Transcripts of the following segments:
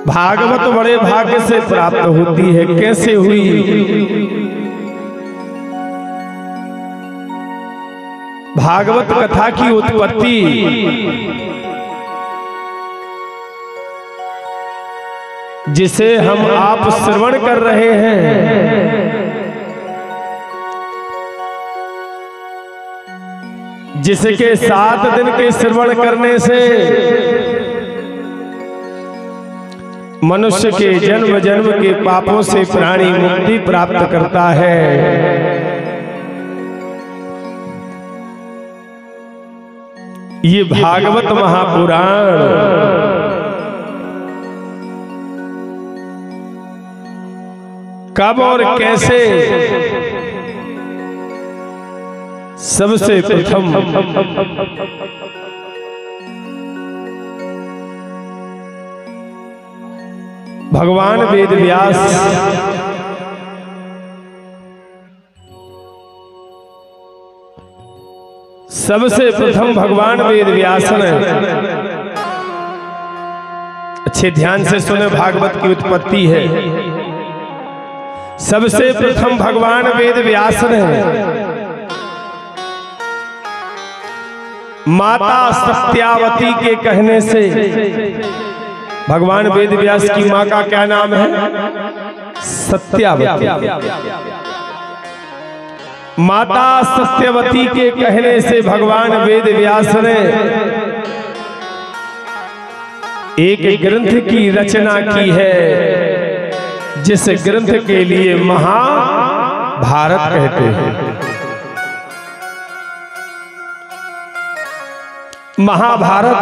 भागवत बड़े भाग्य से प्राप्त होती है। कैसे हुई? भागवत कथा की उत्पत्ति जिसे हम आप श्रवण कर रहे हैं, जिसके 7 दिन के श्रवण करने से मनुष्य के जन्म जन्म के पापों से प्राणी मुक्ति प्राप्त करता है। ये भागवत महापुराण कब और कैसे सबसे प्रथम भगवान वेद व्यास सबसे प्रथम भगवान वेद व्यास ने, अच्छे ध्यान से सुने, भागवत की उत्पत्ति है। सबसे प्रथम भगवान वेद व्यास ने माता सत्यावती के कहने से, भगवान वेद व्यास की मां का क्या नाम है? सत्यावती। माता सत्यवती के कहने से भगवान वेद व्यास ने एक ग्रंथ की रचना की है, जिस ग्रंथ के लिए महाभारत कहते हैं। महाभारत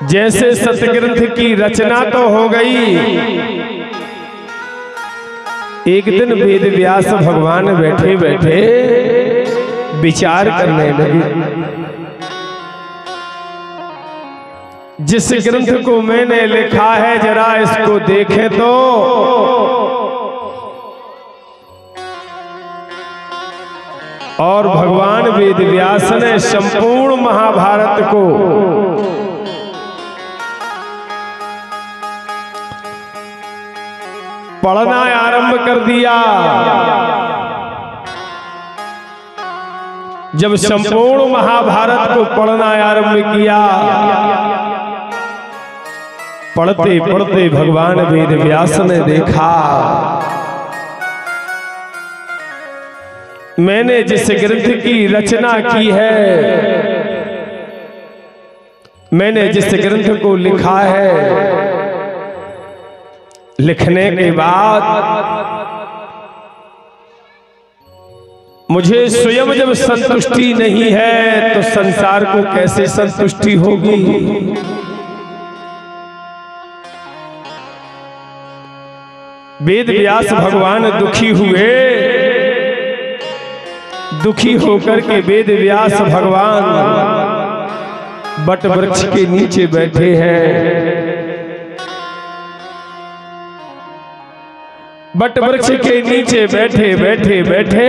जैसे सतग्रंथ की रचना तो हो गई, एक दिन वेद व्यास भगवान बैठे बैठे विचार करने लगे, जिस ग्रंथ को मैंने लिखा है जरा इसको देखें तो। और भगवान वेद व्यास ने संपूर्ण महाभारत को पढ़ना आरंभ कर दिया। जब संपूर्ण महाभारत को पढ़ना आरंभ किया, पढ़ते पढ़ते भगवान वेद व्यास ने देखा, मैंने जिस ग्रंथ की रचना की है, मैंने जिस ग्रंथ को लिखा है, लिखने के बाद मुझे स्वयं जब संतुष्टि नहीं है तो संसार को कैसे संतुष्टि होगी? वेद व्यास भगवान दुखी हुए। दुखी होकर के वेद व्यास भगवान बट वृक्ष के नीचे बैठे हैं। बट वृक्ष के नीचे बैठे बैठे बैठे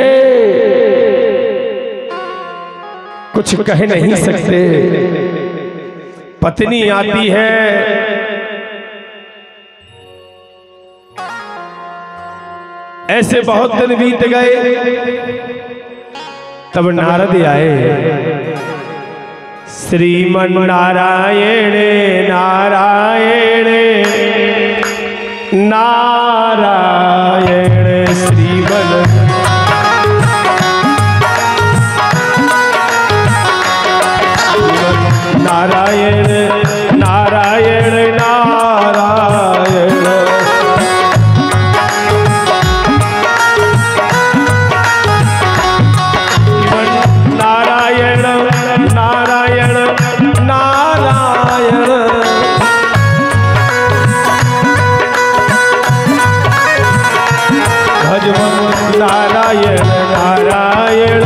कुछ कह नहीं सकते। पत्नी आती है, ऐसे बहुत दिन बीत गए। तब नारद आए। श्रीमन नारायण नारायण नारायण श्रीमन नारायण नारायण नारायण नारायण नारायण नारायण भजमन नारायण नारायण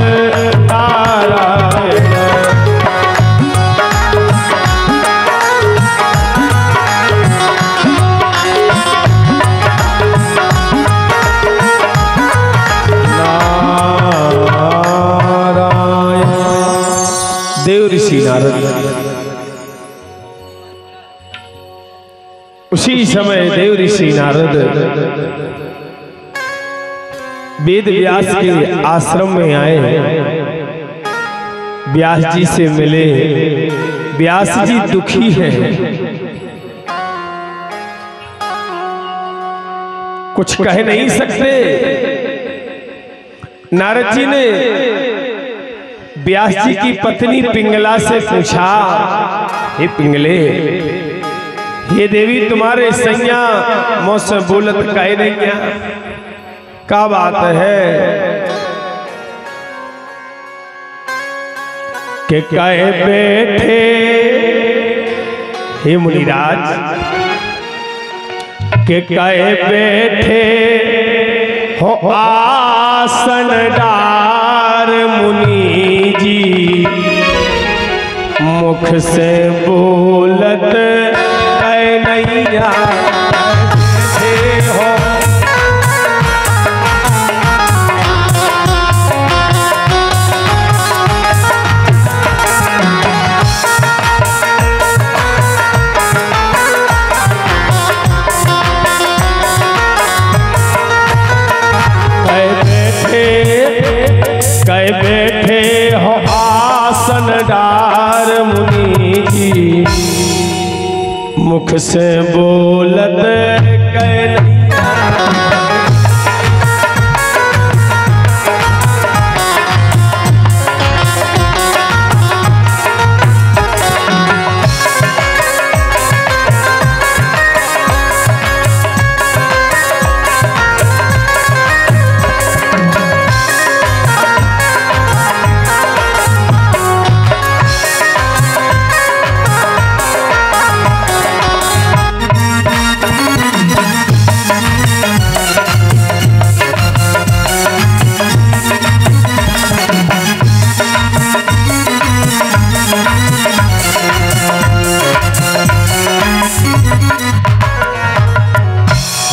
नारायण उसी समय देव ऋषि नारद वेद व्यास के आश्रम में आए, व्यास जी से मिले। व्यास जी दुखी हैं, कुछ कह नहीं सकते। नारद जी ने व्यास जी की पत्नी पिंगला से पूछा, हे पिंगले, हे देवी, तुम्हारे सैया मौसम बोलत कह नहीं का बात है कि कहे बैठे हे मुनिराज, के कहे बैठे हो आसन डार मुनि जी, मुख से बोलत कह नैया हो। कह बैठे हो आसन डार मुनि जी, मुख से बोलत कह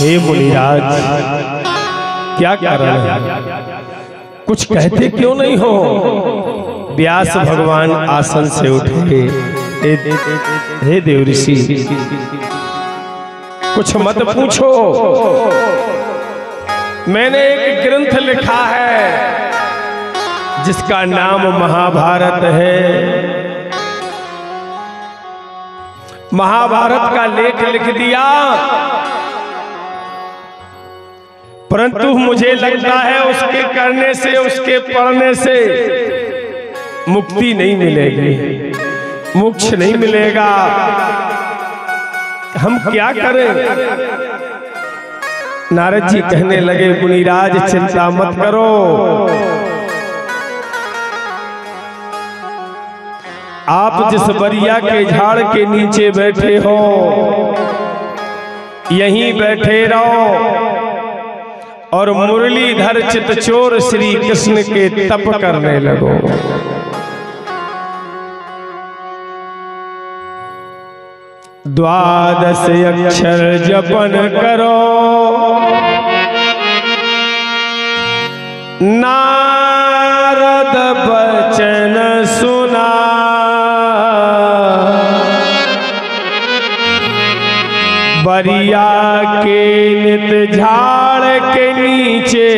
हे मुनिराज, क्या कारण है? कुछ कहते क्यों नहीं हो? व्यास भगवान आसन से उठे, हे देव ऋषि, कुछ मत पूछो। मैंने एक ग्रंथ लिखा है जिसका नाम महाभारत है। महाभारत का लेख लिख दिया, परंतु मुझे लगता है उसके करने से, उसके पढ़ने से मुक्ति नहीं मिलेगी, मोक्ष नहीं मिलेगा। हम क्या करें? नारद जी कहने लगे, मुनिराज चिंता मत करो, आप जिस बरिया के झाड़ के नीचे बैठे हो, यहीं बैठे रहो और मुरलीधर चितचोर श्री कृष्ण के तप करने लगो। द्वादश अक्षर जपन करो, नारद बचन सुना, बरिया के नित झाड़ के नीचे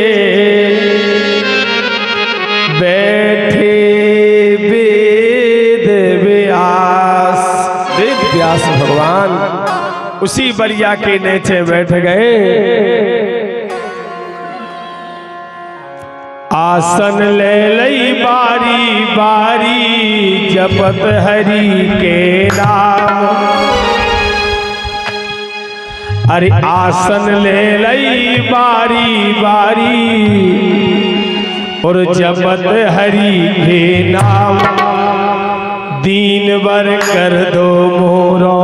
बैठे वेद व्यास। वेद व्यास भगवान उसी बरिया के नीचे बैठ गए। आसन ले लई बारी बारी, जपत हरि के नाम। अरे आसन ले लई बारी बारी, और जपत हरि के नाम। दीन बर कर दो मोरो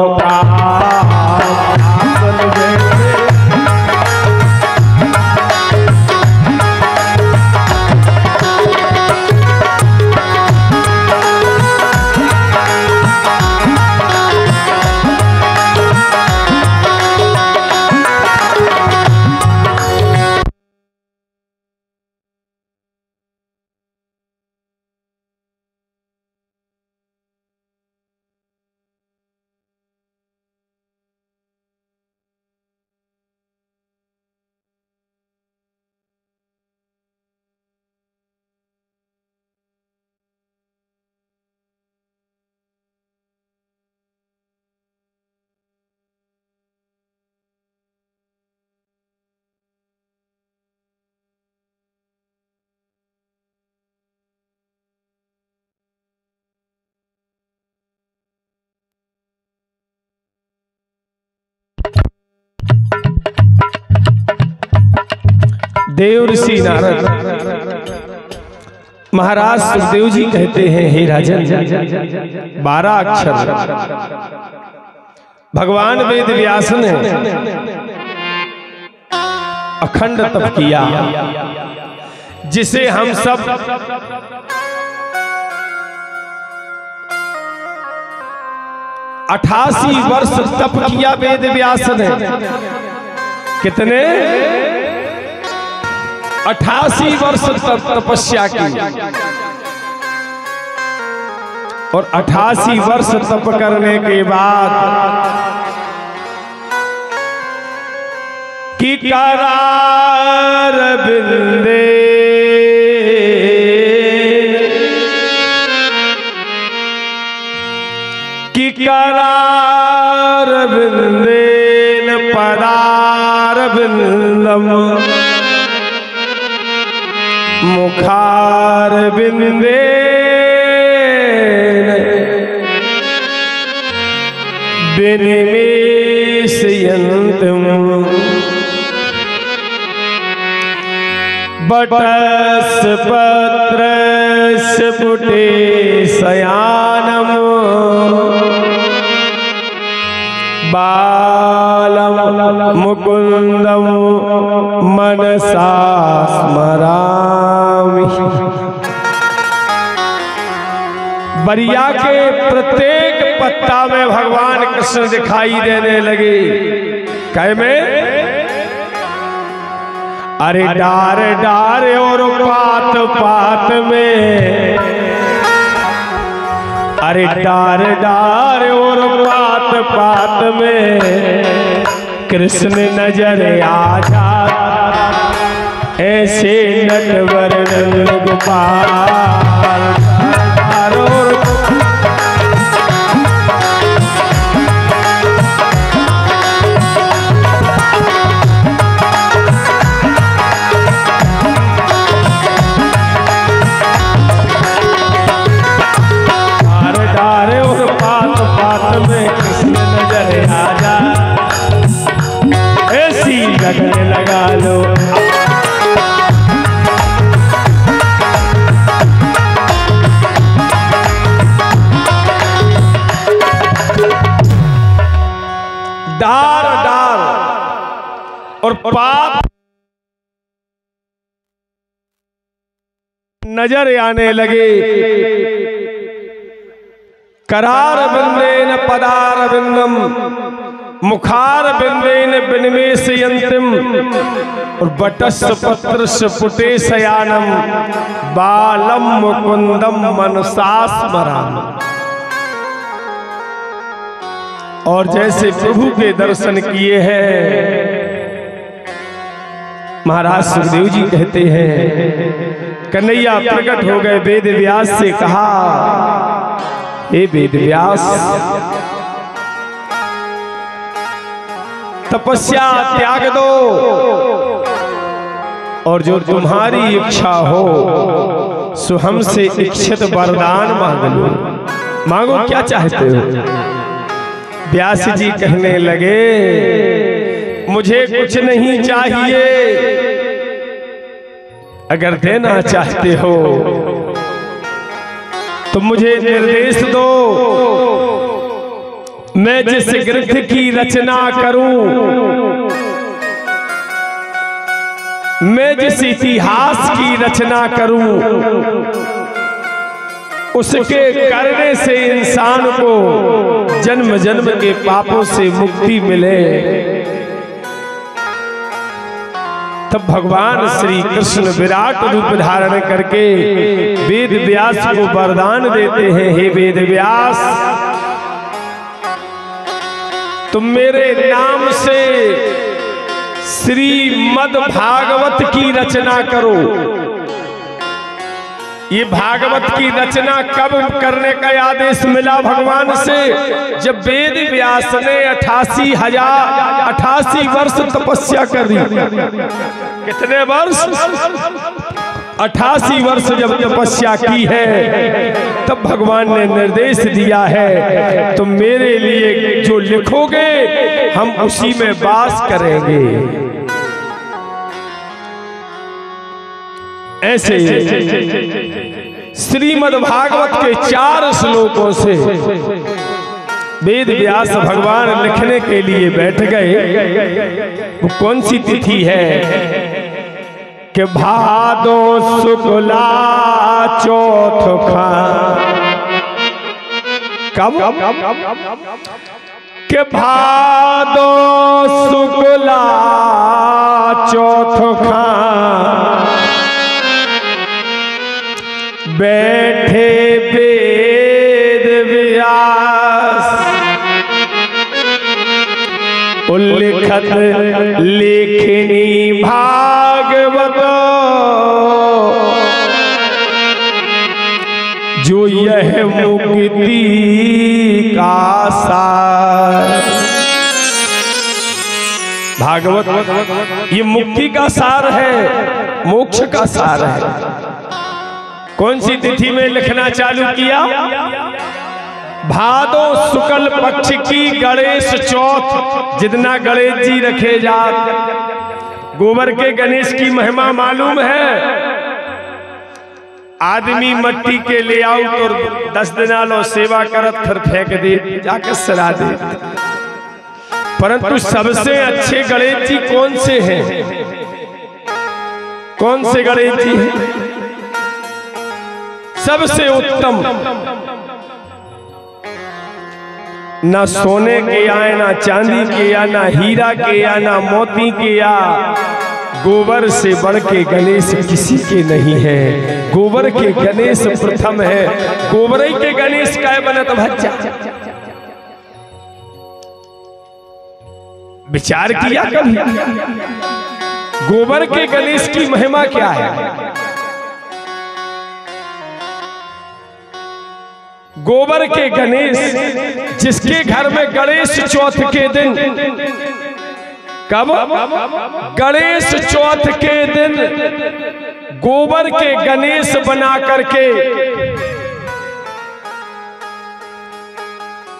देवर्षि नारद महाराज सुखदेव जी कहते हैं, हे राजन, 12 अक्षर भगवान वेद व्यास ने अखंड तप किया, जिसे हम सब 88 वर्ष तप किया वेद व्यास ने। कितने? 88 वर्ष तपस्या की, और 88 वर्ष तप करने के बाद कि करार बिंदे कि करार बिंदेन पदार बिंदम मुखार बिंदे बिनिमेषयन्तम् बटस पत्रस पुटे शयानम् बालम मुकुंदम मनसा स्मरामि। बरिया के प्रत्येक पत्ता में भगवान कृष्ण दिखाई देने लगे। कहे में अरे डार डार और पात पात में, अरे डार डार और पात पात में कृष्ण नजर आ जा, ऐसे नटवर गोपाल। लगने लगा लो डार डार और पाप नजर आने लगे। करार बिंदेन पदार बिंदम मुखार बिंदेन बिनिमेषयन्तम् और बटस पत्रस पुटे शयानम बालम मुकुंदम मनसा स्मरामि। और जैसे प्रभु के दर्शन किए हैं, महाराज सुखदेव जी कहते हैं, कन्हैया प्रकट हो गए, वेद व्यास से कहा, हे वेद व्यास, तपस्या त्याग दो और जो तुम्हारी इच्छा हो सो हमसे इच्छित वरदान मांग लो। मांगो, क्या चाहते हो? व्यास जी कहने लगे, मुझे कुछ नहीं चाहिए, अगर देना चाहते हो तो मुझे निर्देश दो, मैं जिस ग्रंथ की रचना करूं, मैं जिस इतिहास की रचना करूं, उसके करने से इंसान को जन्म जन्म के पापों से मुक्ति मिले। तब भगवान श्री कृष्ण विराट रूप धारण करके वेद व्यास को वरदान देते हैं, हे वेद व्यास, तुम मेरे नाम से श्रीमद् भागवत की रचना करो। ये भागवत की रचना कब करने का आदेश मिला भगवान से? जब वेद व्यास ने 88 वर्ष तपस्या करी। कितने वर्ष? 88 वर्ष जब तपस्या की है, तब भगवान ने निर्देश दिया है, तुम मेरे लिए जो लिखोगे हम उसी में वास करेंगे। ऐसे श्रीमद् भागवत के 4 श्लोकों से वेद व्यास भगवान लिखने के लिए बैठ गए। वो कौन सी तिथि है कि भादो शुक्ला चौथ कब के भादो शुक्ला चौथ बैठे वेद व्यास उल्लिखत लेखनी भागवत जो यह मुक्ति का सार। भागवत ये मुक्ति का सार है, मोक्ष का सार है। कौन सी तिथि में लिखना चालू किया? भादो शुक्ल पक्ष की गणेश चौथ। जितना गणेश जी रखे जात। गोबर के गणेश की महिमा मालूम है। आदमी मट्टी के ले आउट और 10 दिना लो सेवा करत फिर फेंक दे, जाकर सरा दे। परंतु सबसे अच्छे गणेश जी कौन से हैं? कौन से गणेश जी हैं? सबसे उत्तम ना सोने के आए, ना चांदी के या ना हीरा के या ना मोती के या गोबर से बढ़ के गणेश किसी के नहीं है। गोबर के गणेश प्रथम है। गोबर के गणेश का बनत बच्चा। विचार किया कभी गोबर के गणेश की महिमा क्या है? गोबर के गणेश, जिसके घर में गणेश चौथ के दिन, कब? गणेश चौथ के दिन गोबर के गणेश बना करके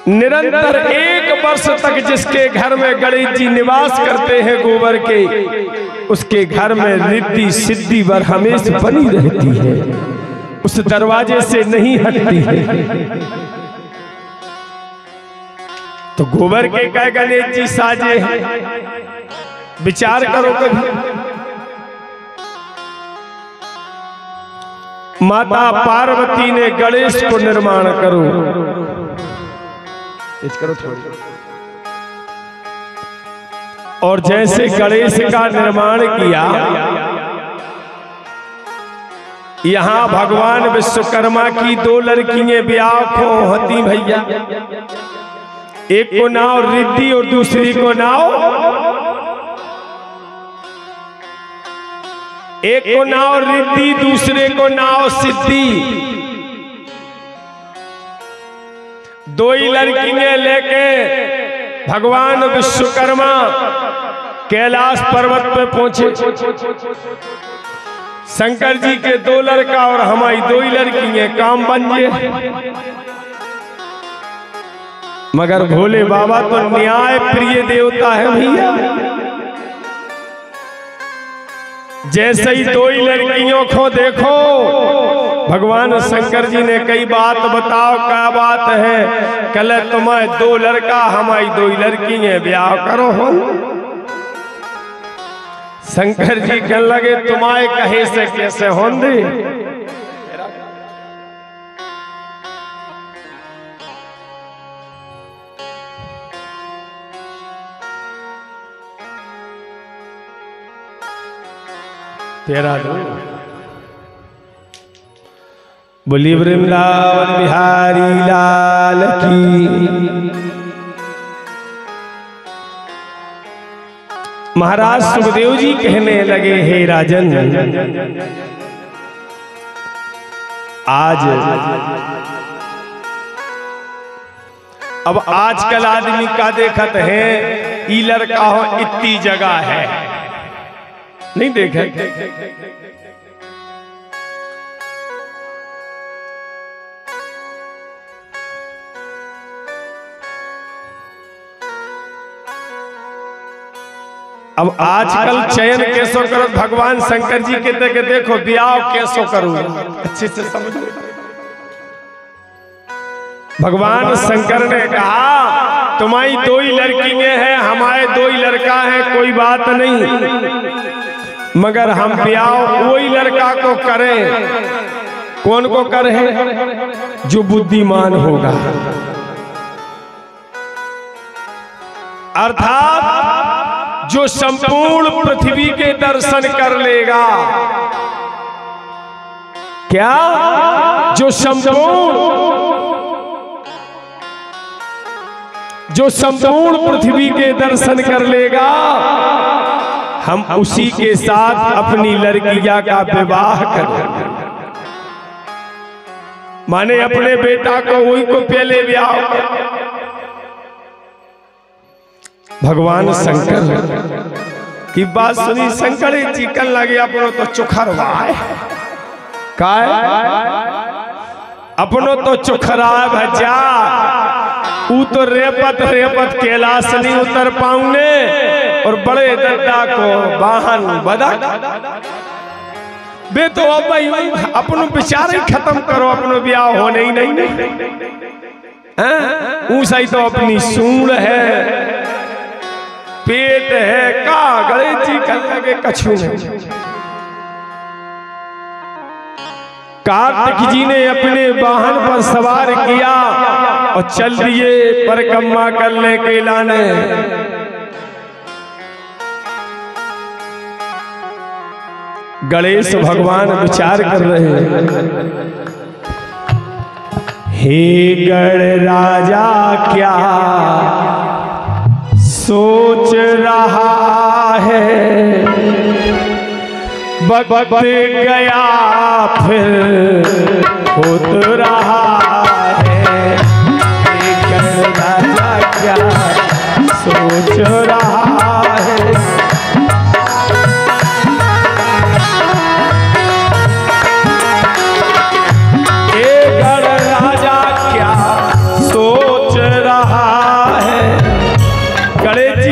निरंतर 1 वर्ष तक जिसके घर में गणेश जी निवास करते हैं गोबर के, उसके घर में रिद्धि सिद्धि वर हमेशा बनी रहती है, उस दरवाजे से नहीं हटती है। तो गोबर के क्या गणेश जी साजे हैं? विचार करो कभी। माता पार्वती ने गणेश को निर्माण करो थोड़ी। और जैसे गणेश का निर्माण किया, यहां भगवान विश्वकर्मा की 2 लड़कियां ब्याह होती भैया। एक को नाव रिद्धि और दूसरी को नाव, एक को नाव रिद्धि दूसरे को नाव सिद्धि। 2 ही लड़कियां लेके भगवान विश्वकर्मा कैलाश पर्वत पे पहुंचे। शंकर जी के 2 लड़का और हमारी 2 ही लड़कियां, काम बन गए। मगर भोले बाबा तो न्याय प्रिय देवता है भैया। जैसे ही 2 ही लड़कियों को देखो, भगवान शंकर जी ने कई बात बताओ, क्या बात है? कल तुम्हें 2 लड़का हमारी 2 ही लड़की है, ब्याह करो हो। शंकर जी कहने लगे तुम्हारे कहे से कैसे होंगे? तेरा दो बोली वृंदावन बिहारी लाल की। महाराज सुखदेव जी कहने लगे, हे राजन, आज अब आजकल आदमी का देखत है, ई लड़का हो इतनी जगह है, नहीं देखा? अब आजकल चयन कैसो करो, भगवान शंकर जी कहते कि देखो ब्याह कैसो करूँ, अच्छे से समझ लो। भगवान शंकर ने कहा तुम्हारी दो ही लड़कियां हैं, हमारे दो ही लड़का है, कोई बात नहीं, मगर हम ब्याह वही लड़का को करें। कौन को करें? जो बुद्धिमान होगा, अर्थात जो संपूर्ण पृथ्वी के दर्शन कर लेगा। क्या? जो संपूर्ण पृथ्वी के दर्शन कर लेगा, हम उसी के साथ अपनी लड़कियां का विवाह करेंगे। माने अपने बेटा को वही को पहले ब्याह। भगवान शंकर की बात सुनी, शंकर चिकन लगे अपनो तो चुखरवा है, अपनो तो चुखरा भजा, ऊ तो रेपत रेपत कैलाश नहीं उतर पाऊंगे, और बड़े दद्दा को वाहन बदा बे। तो अब भाई अपनो विचार ही खत्म करो, अपनो ब्याह होने ही नहीं ऊंचा ही तो अपनी सूंड है, पेट है, का गणेश जी कर लगे कछु नहीं। कार्तिक जी ने अपने वाहन पर सवार किया और चल दिए परिक्रमा करने के लाने। गणेश भगवान विचार कर रहे हैं, हे गण राजा क्या सोच रहा है, वक्त गया फिर होत रहा है, हे गण राजा क्या सोच रहा है।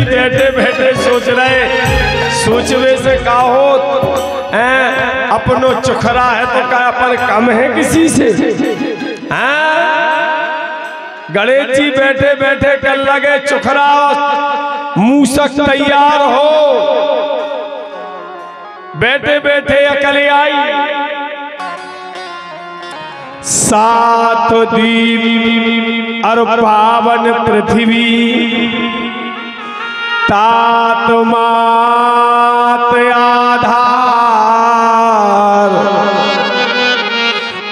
बैठे बैठे सोच रहे, सोचवे से का हो, अपनो चुखरा है तो क्या अपन कम है किसी से? गणेश जी बैठे बैठे कर लगे चुखरा मूसक तैयार हो, बैठे बैठे अकल आई। सात दीप और पावन पृथ्वी, तात मात आधार,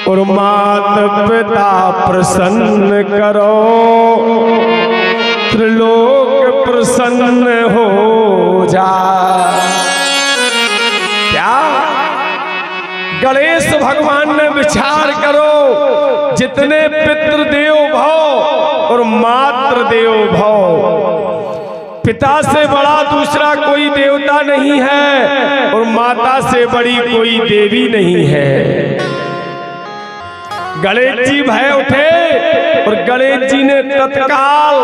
और मात पिता प्रसन्न करो, त्रिलोक प्रसन्न हो जा। क्या? गणेश भगवान ने विचार करो, जितने पितृदेव भव और मातृदेव भव, पिता से बड़ा दूसरा कोई देवता नहीं है और माता से बड़ी कोई देवी नहीं है। गणेश जी भय उठे और गणेश जी ने तत्काल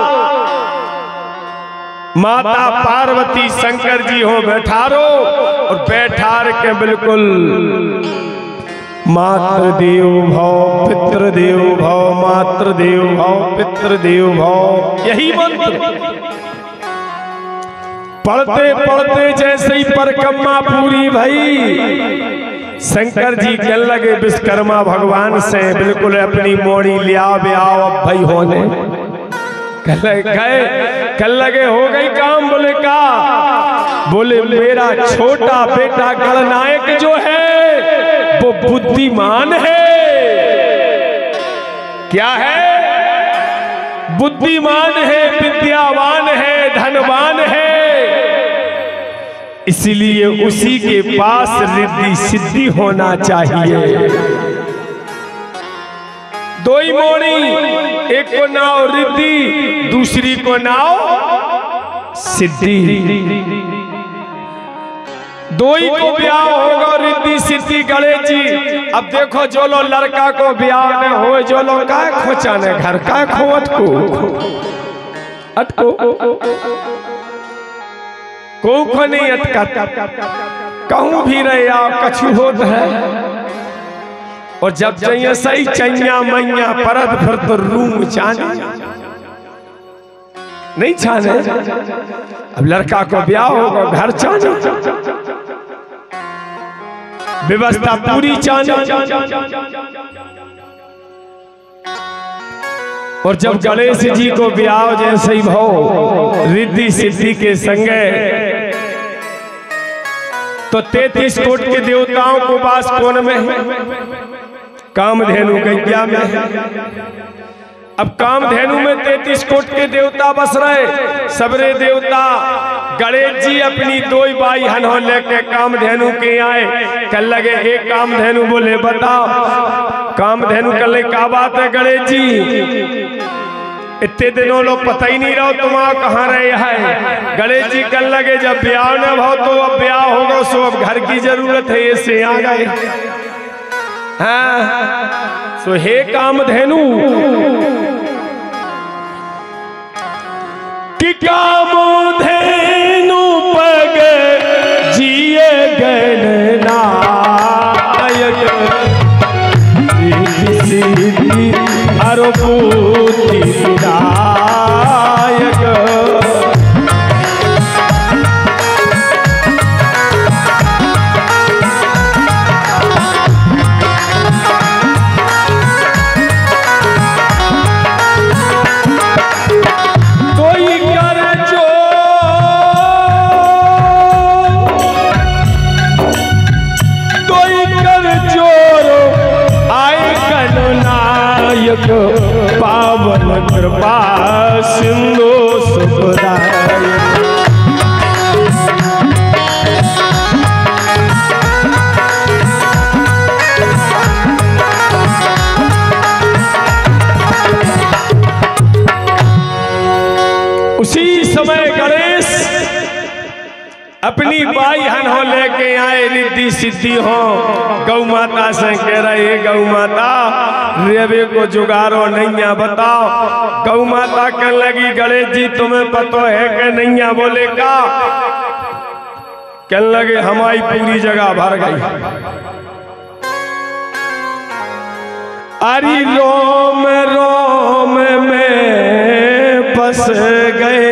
माता पार्वती शंकर जी हो बैठारो, और बैठार के बिल्कुल मातृदेव भव पितृदेव भव, मातृदेव भव पितृदेव भव, यही मंत्र पढ़ते पढ़ते जैसे ही परिक्रमा पूरी भई, शंकर जी कह लगे विश्वकर्मा भगवान से बिल्कुल अपनी मोड़ी लिया ब्याह अब भाई होने। कह लगे हो गई काम? बोले का? बोले मेरा छोटा बेटा गणनायक जो है वो बुद्धिमान है। क्या है? बुद्धिमान है, विद्यावान है, धनवान है, इसलिए उसी के पास रिद्धि सिद्धि होना चाहिए। दो ही मोड़ी, एक को नाव रिद्धि, दूसरी को नाव सिद्धि। दो ही को ब्याह होगा, रिद्धि सिद्धि। गणेश जी अब देखो, जो लो लड़का को ब्याह में हो, जो लो का खोचाने घर का खोवत को अटको को नहीं अटका, कहूं भी रहे आओ कछु होत है। और जब जइया सही चैया मैया परत फिर तो रूम छाने नहीं छाने। अब लड़का को ब्याह होगा घर छाने, व्यवस्था पूरी छाने। और जब गणेश जी को ब्याह जैसे ही भाव रिद्धि सिद्धि के संगे तो 33 कोट के देवताओं को वास कौन में, कामधेनु गैया में। अब कामधेनु में 33 कोट के देवता बस रहे। सबरे देवता गणेश जी अपनी दो बाई हनो लेके कामधेनु के आए। कल लगे एक कामधेनु बोले बताओ, कामधेनु कल लगे क्या बात है गणेश जी, इतने दिनों लोग पता ही नहीं रहो तुम कहाँ रहे है। गणेश जी कल लगे जब ब्याह न भाव तो अब ब्याह होगा, सो अब घर की जरूरत है, इससे आ गए। हाँ सो हे कामधेनु कि कामधेनु पग जिए गणनायक सिद्धि अरो बुद्धि विदायक। पावन कृपा सिंधु सुखदायक। उसी समय गणेश अपनी बाई हन हो लेके आए, रिद्धि सिद्धि हो। गौ माता से कह रहे गौ माता रेवे को जुगारो नैया बताओ। गौ माता कहने लगी गणेश जी तुम्हें पता है कि नैया, बोले का, कहने लगे हमारी पूरी जगह भर गई। अरे रोम रोम में बस गए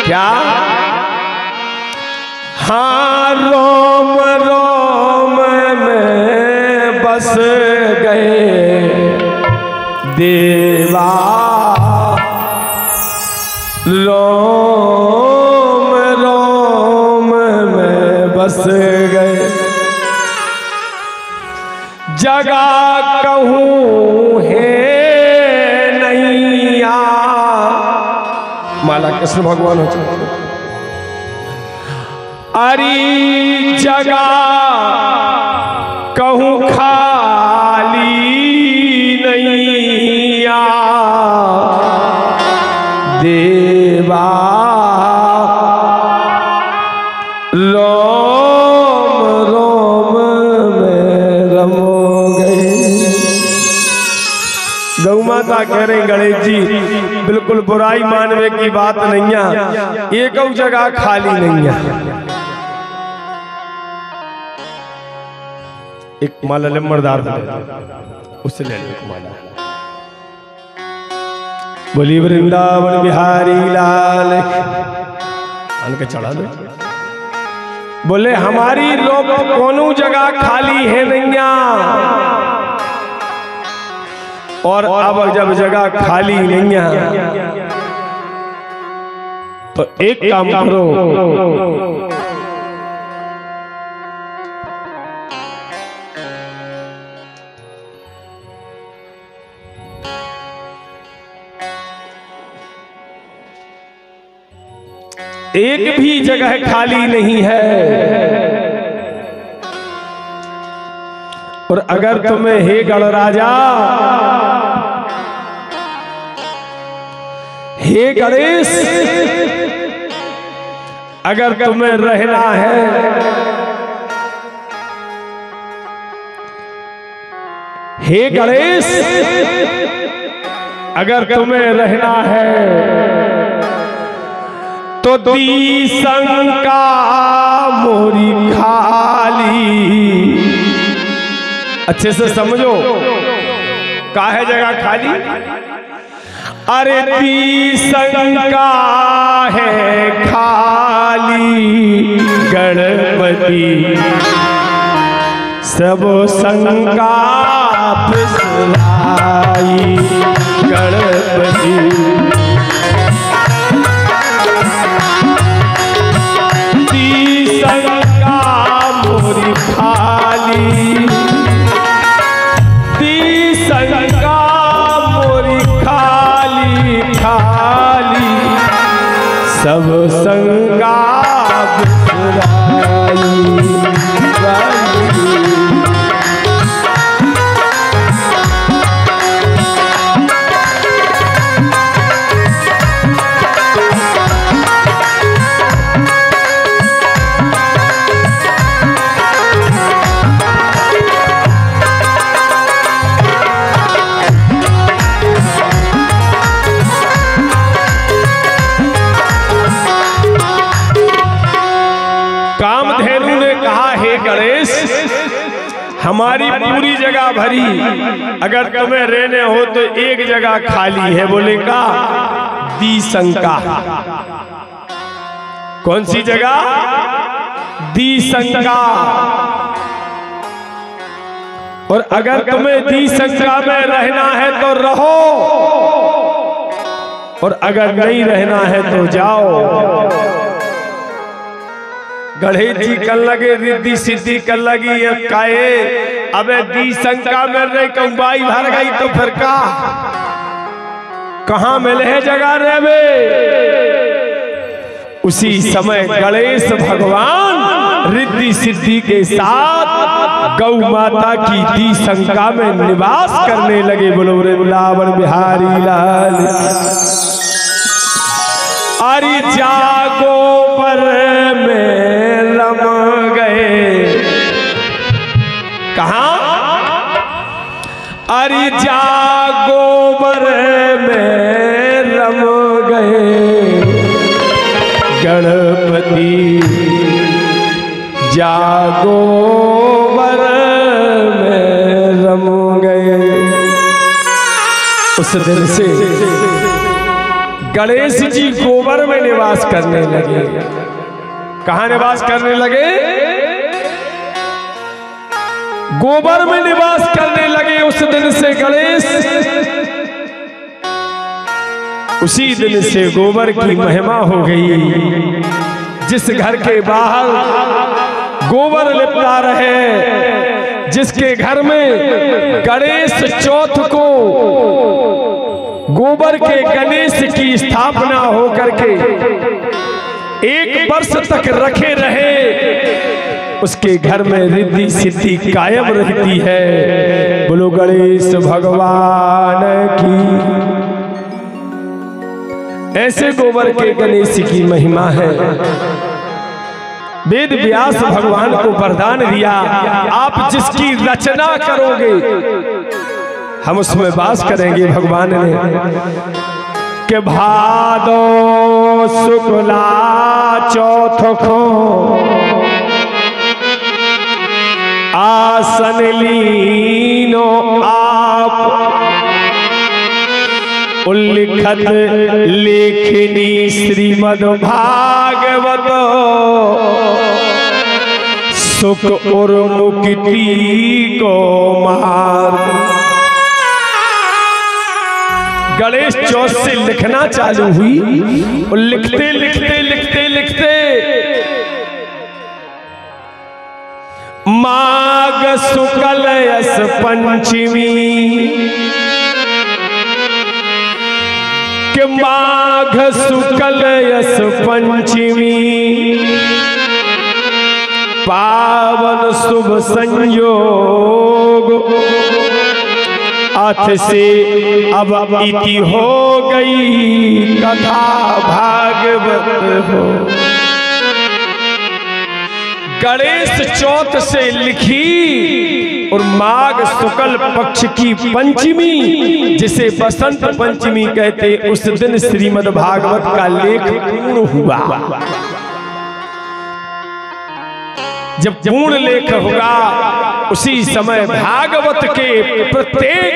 क्या, हाँ रोम रोम में बस गए देवा, रोम रोम में बस गए। जगह कहूँ है नहीं आ, माला कृष्ण भगवान हो चुके। अरे जगह कहूँ खाली नहीं आ देवा, रोम रोम में रमो गए। गौ माता कह रहे गणेश जी बिल्कुल बुराई मानने की बात नहीं है, एक जगह खाली नहीं है। एक माला लम्बरदार उससे ले लो माला। बोली वृंदावन बिहारी लाल के चढ़ा दो। बोले हमारी लोग कोनो जगह खाली है नैया, और अब जब जगह खाली नहीं है तो एक काम करो, एक भी जगह खाली नहीं है। और अगर तुम्हें हे गणराजा, हे गणेश, अगर तुम्हें रहना है, हे गणेश, अगर तुम्हें रहना है तो तो दी शंका मोरी खाली। अच्छे से समझो, काहे जगह खाली? अरे दी शंका है खाली गणपति, सब शंका पिसलाई गणपति। दी शंका मोरी खाली, दी शंका मोरी खाली खाली, सब शंका पिसलाई। कामधेनु ने कहा, हे गणेश, हमारी पूरी जगह भरी, अगर तुम्हें रहने हो तो एक जगह खाली है। बोले का? दी शंका। कौन सी जगह? दी शंका। और अगर तुम्हें दी शंका में रहना है तो रहो, और अगर नहीं रहना है तो जाओ। गणेश जी कर लगे रिद्धि सिद्धि कर लगी काये, अबे दी शंका में रह कंबाई भर गई तो फिर का? कहाँ मिले है जगह रहवे? उसी समय गणेश भगवान रिद्धि सिद्धि के साथ गौ माता की दी शंका में निवास करने लगे। बोलो वृंदावन बिहारी लाल। अरे जागो पर में रम गए। कहाँ? अरे जागो पर में रम गए गणपति, जागो पर में रम गए। उस दिन से गणेश जी गोबर में निवास करने लगे। कहाँ निवास करने लगे? गोबर में निवास करने लगे। उस दिन से गणेश, उसी दिन से गोबर की महिमा हो गई। जिस घर के बाहर गोबर लिपटा रहे, जिसके घर में गणेश चौथ को गोबर के गणेश की स्थापना हो करके 1 वर्ष तक रखे रहे, उसके घर में रिद्धि सिद्धि कायम रहती है। बोलो गणेश भगवान की। ऐसे गोबर के गणेश की महिमा है। वेद व्यास भगवान को वरदान दिया, आप जिसकी रचना करोगे हम उसमें वास करेंगे। भगवान ने के भादो शुक्ला चौथ को आसन लीनो आप, उल्लिखत लेखनी श्रीमद् भागवत, सुख और मुक्ति को मार्ग। गणेश चौथ से लिखना चालू हुई और लिखते लिखते लिखते लिखते माघ शुक्ल यस पंचमी, के माघ शुक्ल यस पंचमी, पावन शुभ संयोग, अथ से अब इति हो गई कथा भागवत हो। गणेश चौथ से लिखी और माघ शुक्ल पक्ष की पंचमी, जिसे बसंत पंचमी कहते, उस दिन श्रीमद् भागवत का लेख पूर्ण हुआ। जब पूर्ण लेख होगा उसी समय भागवत के प्रत्येक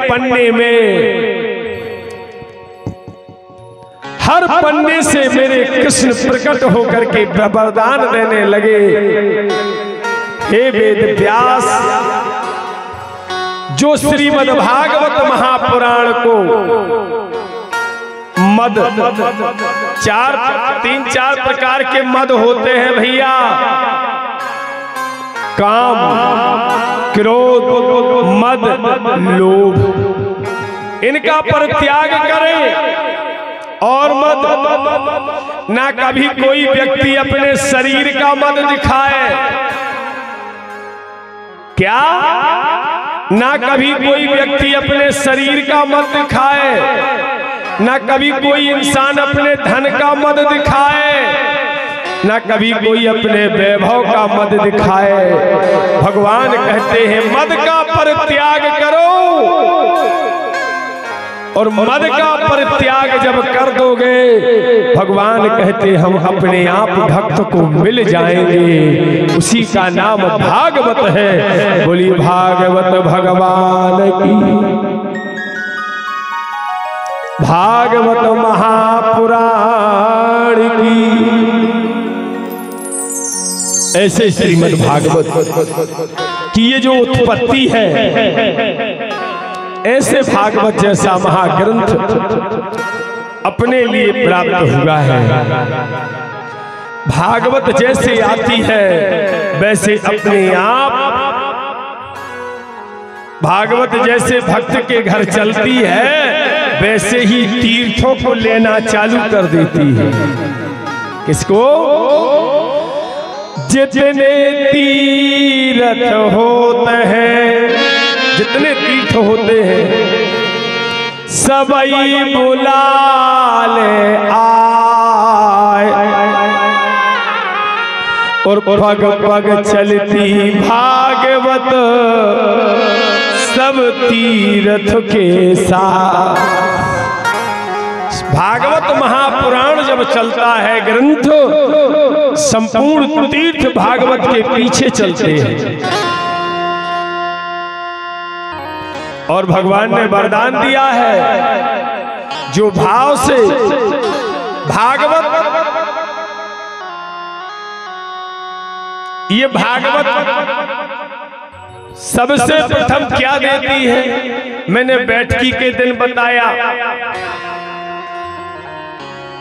पन्ने में, हर पन्ने से मेरे कृष्ण प्रकट होकर के वरदान देने लगे। हे वेद व्यास, जो श्रीमद् भागवत महापुराण को मद, तीन चार प्रकार के मद होते हैं भैया, काम, क्रोध, मद, लोभ, इनका परित्याग करें। और मद, ना कभी कोई व्यक्ति अपने शरीर का मद दिखाए, क्या? ना कभी कोई व्यक्ति अपने शरीर का मद दिखाए, ना कभी कोई इंसान अपने धन का मद दिखाए, ना कभी कोई अपने वैभव का मद दिखाए। भगवान कहते हैं मद का परित्याग करो, और मद का परित्याग जब कर दोगे, भगवान कहते हम अपने आप भक्त को मिल जाएंगे। उसी का नाम भागवत है। बोलिए भागवत भगवान की, भागवत महापुराण की। ऐसे श्रीमद् भागवत की ये जो उत्पत्ति है, ऐसे भागवत जैसा महाग्रंथ अपने लिए प्राप्त हुआ है। भागवत जैसे आती है वैसे अपने आप, भागवत जैसे भक्त के घर चलती है वैसे ही तीर्थों को लेना चालू कर देती है। किसको? जितने तीर्थ होते हैं, जितने तीर्थ होते हैं, सबई बुला ले आए, और पग पग चलती भागवत सब तीर्थ के साथ। भागवत महापुराण जब चलता है ग्रंथ, संपूर्ण तीर्थ भागवत के पीछे चलते हैं। और भगवान ने वरदान दिया है, जो भाव से भागवत, ये भागवत सबसे प्रथम क्या देती है, मैंने बैठकी के दिन बताया।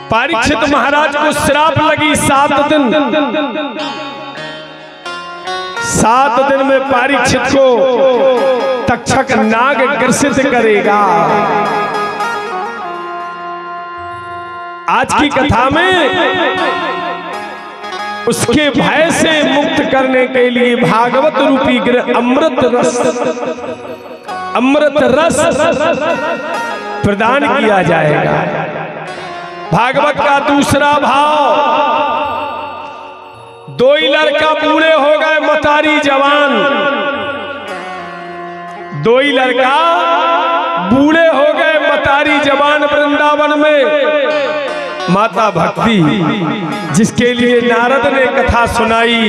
परीक्षित महाराज को श्राप लगी 7 दिन। 7 दिन में परीक्षित को तक्षक नाग ग्रसित करेगा। आज की कथा में उसके भय से मुक्त करने के लिए भागवत रूपी अमृत रस प्रदान किया जाएगा। भागवत का दूसरा भाव, 2 लड़का बूढ़े हो गए, मतारी जवान। 2 लड़का बूढ़े हो गए, मतारी जवान वृंदावन में। माता भक्ति, जिसके लिए नारद ने कथा सुनाई,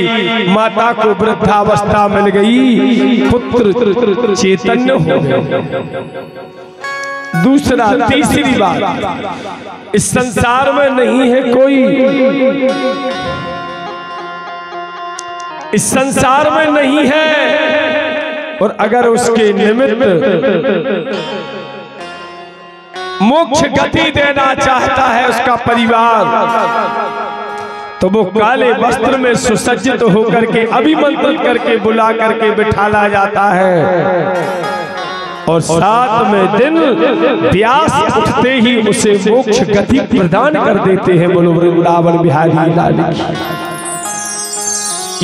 माता को वृद्धावस्था मिल गई, पुत्र चैतन्य हो गए। दूसरा, तीसरी बात, इस संसार में नहीं है कोई, इस संसार में नहीं है, और अगर उसके निमित्त मोक्ष गति देना चाहता है उसका परिवार, तो वो काले वस्त्र में सुसज्जित होकर के अभिमंत्रित करके बुला करके बिठाला जाता है, और 7वें दिन व्यास उठते ही उसे मोक्ष गति प्रदान कर देते हैं। बोलो वृंदावन बिहारी लाल की।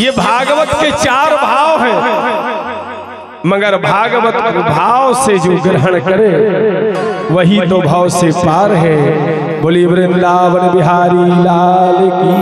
ये भागवत के 4 भाव हैं, मगर भागवत को भाव से जो ग्रहण करे वही तो भाव से पार है। बोली वृंदावन बिहारी लाल की।